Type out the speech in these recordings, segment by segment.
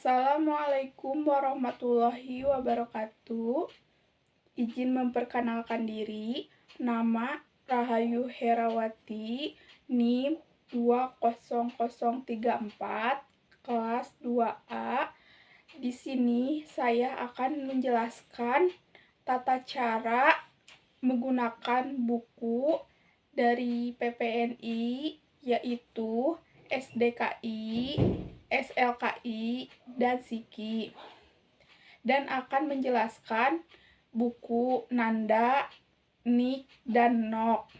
Assalamualaikum warahmatullahi wabarakatuh. Izin memperkenalkan diri. Nama Rahayu Herawati, NIM 20034, kelas 2A. Di sini saya akan menjelaskan tata cara menggunakan buku dari PPNI, yaitu SDKI, SLKI, dan SIKI, dan akan menjelaskan buku Nanda, Nik, dan Nok.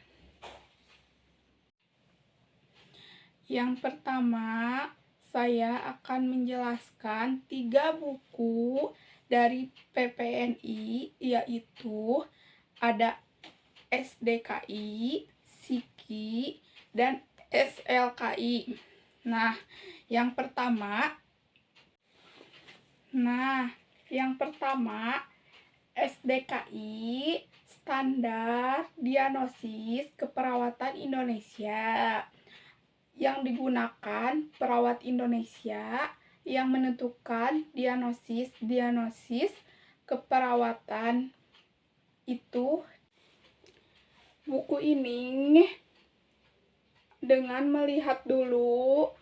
Yang pertama, saya akan menjelaskan 3 buku dari PPNI, yaitu ada SDKI, SIKI, dan SLKI. Yang pertama SDKI, Standar Diagnosis Keperawatan Indonesia, yang digunakan perawat Indonesia yang menentukan diagnosis keperawatan itu. Buku ini dengan melihat dulu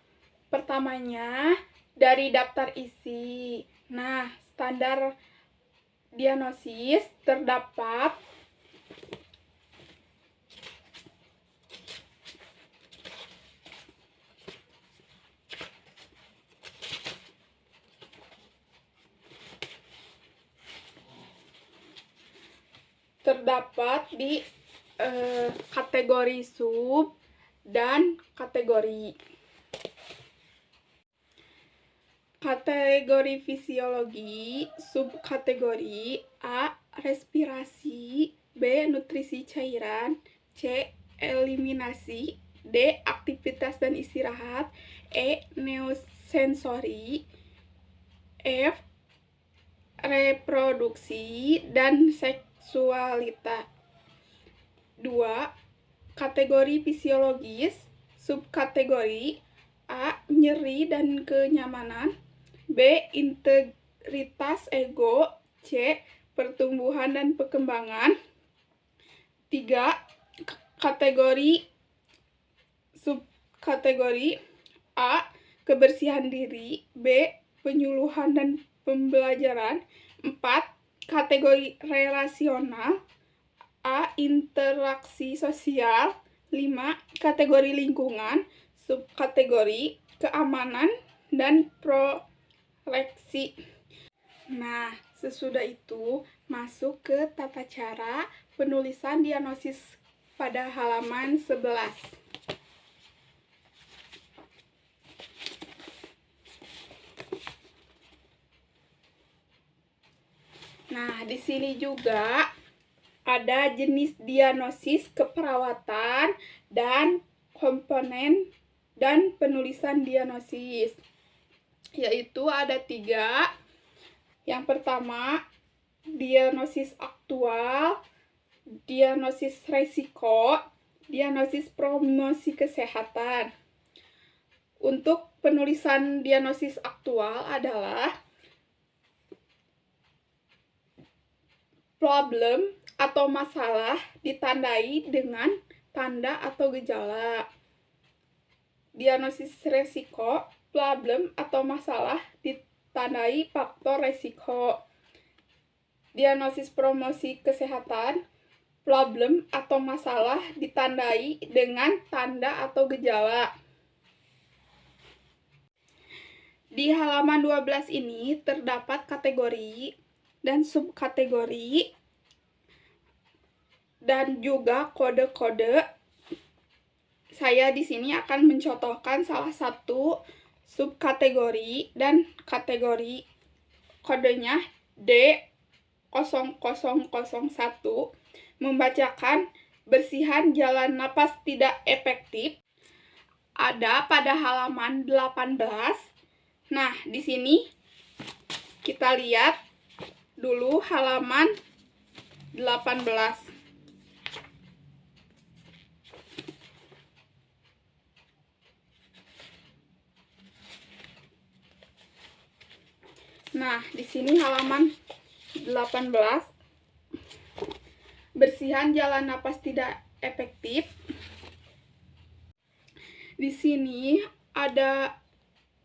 pertamanya dari daftar isi. Standar diagnosis terdapat di kategori sub dan kategori. Kategori fisiologi, subkategori A. Respirasi, B. Nutrisi cairan, C. Eliminasi, D. Aktivitas dan istirahat, E. Neosensori, F. Reproduksi dan seksualitas. 2. Kategori fisiologis, subkategori A. Nyeri dan kenyamanan, B. Integritas ego, C. Pertumbuhan dan perkembangan. 3. Kategori subkategori A. Kebersihan diri, B. Penyuluhan dan pembelajaran. 4. Kategori relasional A. Interaksi sosial. 5. Kategori lingkungan, subkategori keamanan dan proteksi. Sesudah itu masuk ke tata cara penulisan diagnosis pada halaman 11. Di sini juga ada jenis diagnosis keperawatan dan komponen dan penulisan diagnosis, yaitu ada 3. Yang pertama, diagnosis aktual, diagnosis resiko, diagnosis promosi kesehatan. Untuk penulisan diagnosis aktual adalah problem atau masalah ditandai dengan tanda atau gejala. Diagnosis resiko, problem atau masalah ditandai faktor resiko. Diagnosis promosi kesehatan, problem atau masalah ditandai dengan tanda atau gejala. Di halaman 12 ini terdapat kategori dan subkategori dan juga kode-kode. Saya di sini akan mencontohkan salah satu subkategori dan kategori. Kodenya D0001, membacakan bersihan jalan napas tidak efektif. Ada pada halaman 18. Di sini kita lihat dulu halaman 18. Nah, di sini halaman 18. Bersihan jalan napas tidak efektif. Di sini ada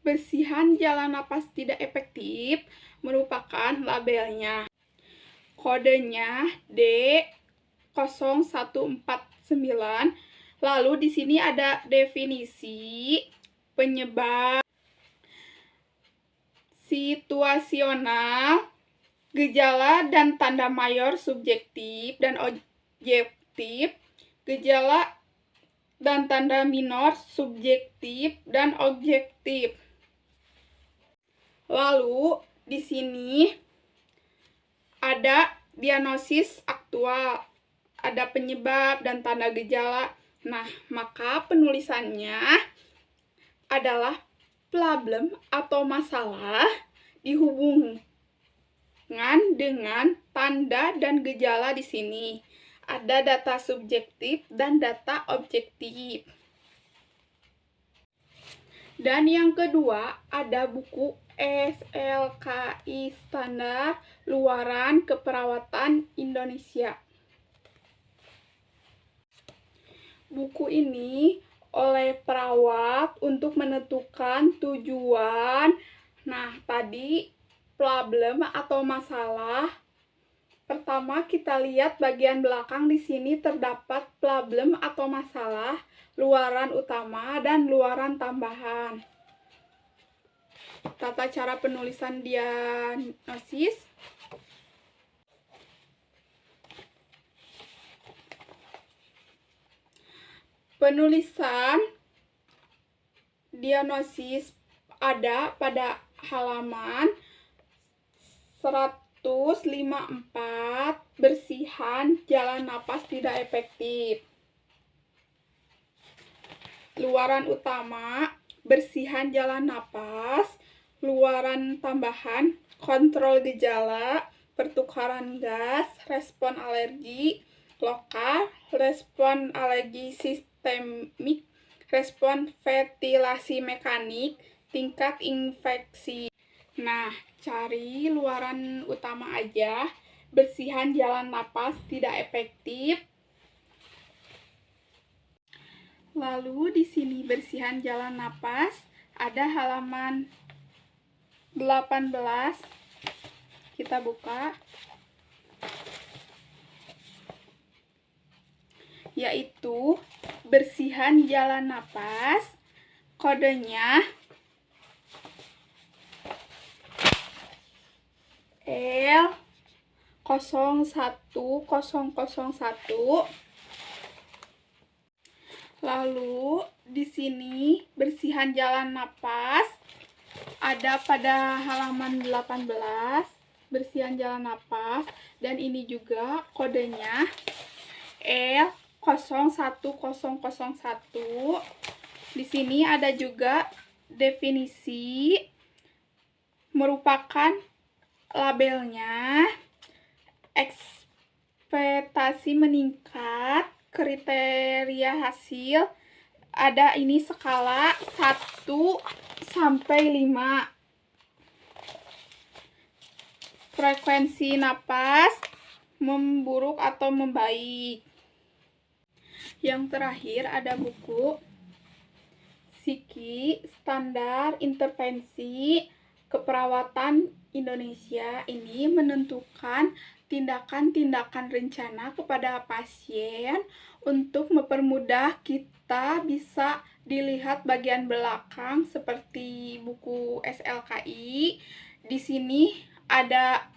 bersihan jalan napas tidak efektif merupakan labelnya. Kodenya D0149. Lalu di sini ada definisi, penyebab, situasional, gejala dan tanda mayor subjektif dan objektif, gejala dan tanda minor subjektif dan objektif. Lalu di sini ada diagnosis aktual, ada penyebab dan tanda gejala. Nah, maka penulisannya adalah problem atau masalah dihubungkan dengan tanda dan gejala. Di sini ada data subjektif dan data objektif. Dan yang kedua, ada buku SLKI Standar Luaran Keperawatan Indonesia. Buku ini oleh perawat untuk menentukan tujuan. Nah, tadi problem atau masalah. Pertama kita lihat bagian belakang. Di sini terdapat problem atau masalah, luaran utama dan luaran tambahan. Tata cara penulisan diagnosis. Penulisan diagnosis ada pada halaman 154, bersihan jalan napas tidak efektif. Luaran utama, bersihan jalan napas. Luaran tambahan, kontrol gejala, pertukaran gas, respon alergi lokal, respon alergi sistemik, respon ventilasi mekanik, tingkat infeksi. Nah, cari luaran utama aja. Bersihan jalan napas tidak efektif. Lalu di sini bersihan jalan napas ada halaman 18. Kita buka. Yaitu bersihan jalan napas. Kodenya L01001. Lalu di sini bersihan jalan napas ada pada halaman 18, bersihan jalan napas, dan ini juga kodenya L01001. Di sini ada juga definisi, merupakan labelnya, ekspektasi meningkat, kriteria hasil, ada ini skala 1 sampai 5. Frekuensi napas memburuk atau membaik. Yang terakhir ada buku SIKI Standar Intervensi Keperawatan Indonesia. Ini menentukan tindakan-tindakan rencana kepada pasien. Untuk mempermudah, kita bisa dilihat bagian belakang seperti buku SLKI. Di sini ada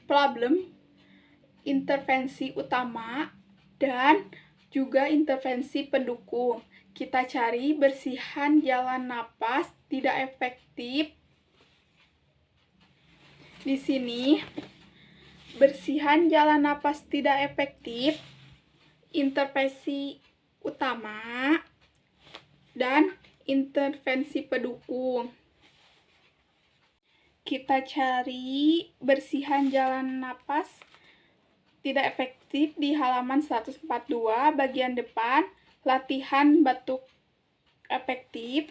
problem, intervensi utama, dan juga intervensi pendukung. Kita cari bersihan jalan napas tidak efektif. Di sini bersihan jalan napas tidak efektif, intervensi utama, dan intervensi pendukung. Kita cari bersihan jalan napas tidak efektif di halaman 142, bagian depan, latihan batuk efektif.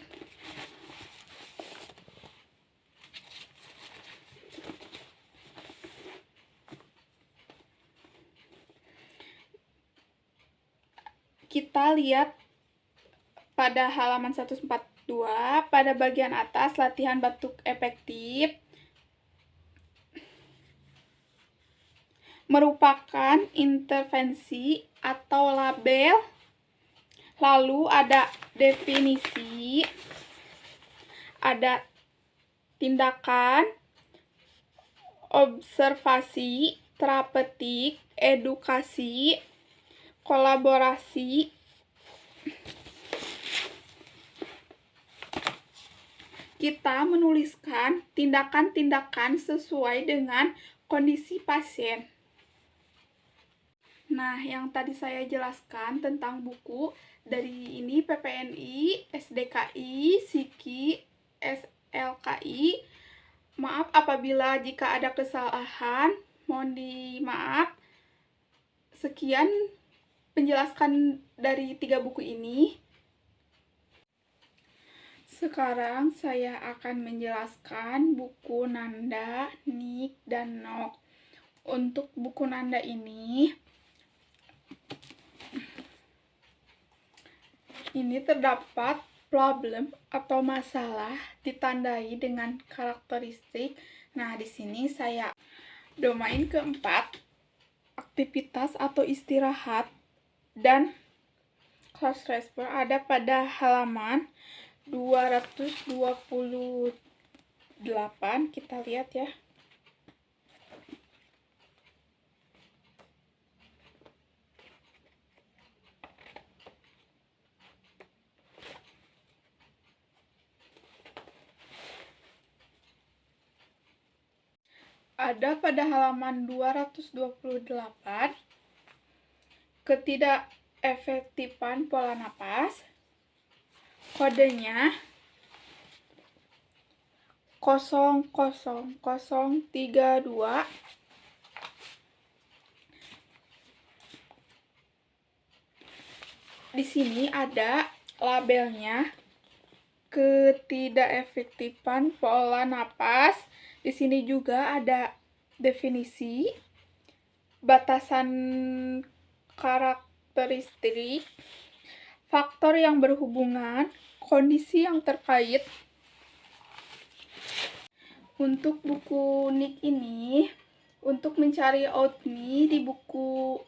kita lihat pada halaman 142, pada bagian atas latihan batuk efektif merupakan intervensi atau label, lalu ada definisi, ada tindakan, observasi, terapeutik, edukasi, kolaborasi. Kita menuliskan tindakan-tindakan sesuai dengan kondisi pasien. Nah, yang tadi saya jelaskan tentang buku dari ini PPNI, SDKI, SIKI, SLKI. Maaf apabila jika ada kesalahan, mohon dimaaf. Sekian penjelasan dari 3 buku ini. Sekarang saya akan menjelaskan buku Nanda, Nick, dan Nok. Untuk buku Nanda ini terdapat problem atau masalah ditandai dengan karakteristik. Nah, di sini saya domain keempat, aktivitas atau istirahat dan class transfer ada pada halaman 228. Kita lihat ya. Ada pada halaman 228 ketidakefektifan pola napas. Kodenya 00032. Di sini ada labelnya, ketidakefektifan pola napas. Di sini juga ada definisi, batasan karakteristik, faktor yang berhubungan, kondisi yang terkait. Untuk buku Nick ini, untuk mencari outme di buku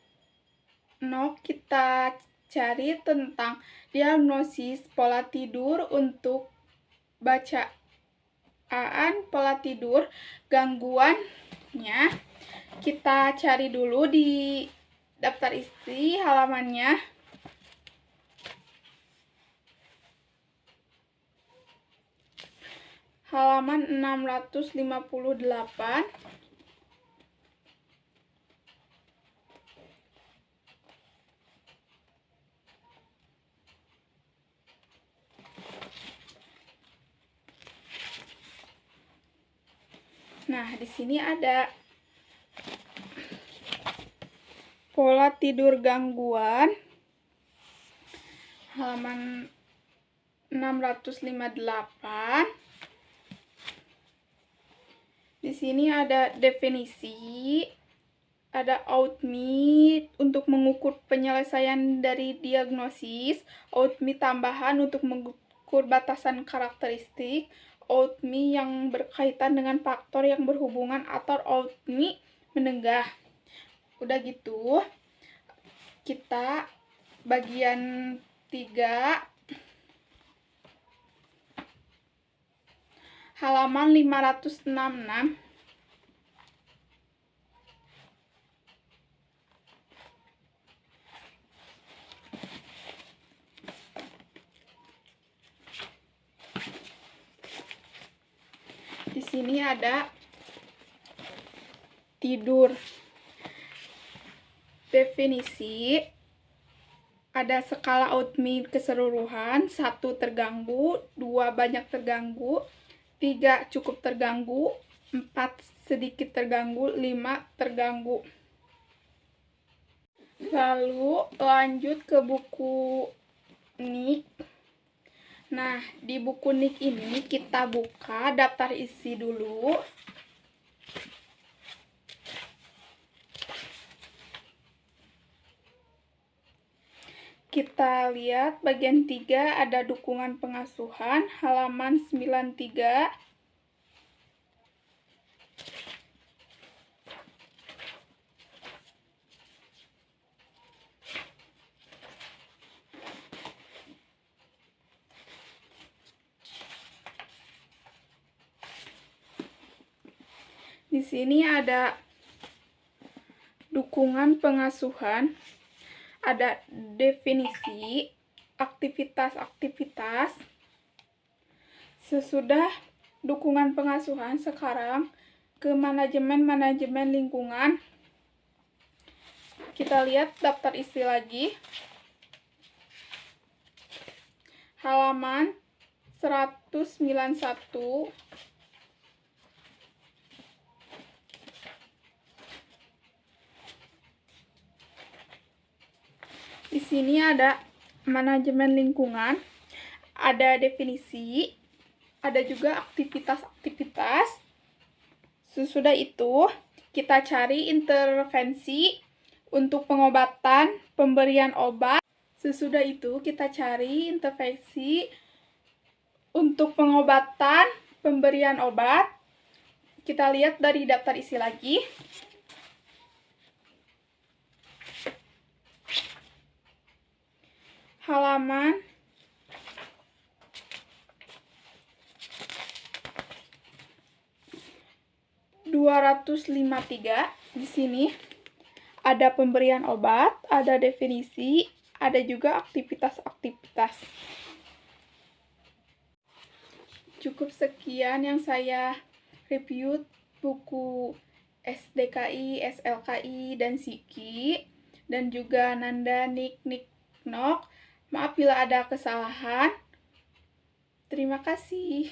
Nok, kita cari tentang diagnosis pola tidur. Untuk bacaan pola tidur, gangguannya kita cari dulu di daftar isi halamannya. Halaman 658. Nah, di sini ada pola tidur gangguan, halaman 658. Di sini ada definisi, ada outme untuk mengukur penyelesaian dari diagnosis, outme tambahan untuk mengukur batasan karakteristik, outme yang berkaitan dengan faktor yang berhubungan, atau outme menenggah. Udah gitu, kita bagian 3 halaman 566. Di sini ada tidur. Definisi, ada skala outme keseluruhan, 1 terganggu, 2 banyak terganggu, 3 cukup terganggu, 4 sedikit terganggu, 5 terganggu. Lalu lanjut ke buku Nick. Nah, di buku Nick ini kita buka daftar isi dulu. Kita lihat bagian 3 ada dukungan pengasuhan, halaman 93. Di sini ada dukungan pengasuhan, ada definisi, aktivitas-aktivitas. Sesudah dukungan pengasuhan, sekarang ke manajemen lingkungan. Kita lihat daftar isi lagi. Halaman 191. Di sini ada manajemen lingkungan, ada definisi, ada juga aktivitas-aktivitas. Sesudah itu, kita cari intervensi untuk pengobatan, pemberian obat. Sesudah itu, kita cari intervensi untuk pengobatan, pemberian obat. Kita lihat dari daftar isi lagi. Halaman 253. Di sini ada pemberian obat, ada definisi, ada juga aktivitas-aktivitas. Cukup sekian yang saya review buku SDKI, SLKI, dan Siki, dan juga Nanda, Nik, Nok. Maaf bila ada kesalahan. Terima kasih.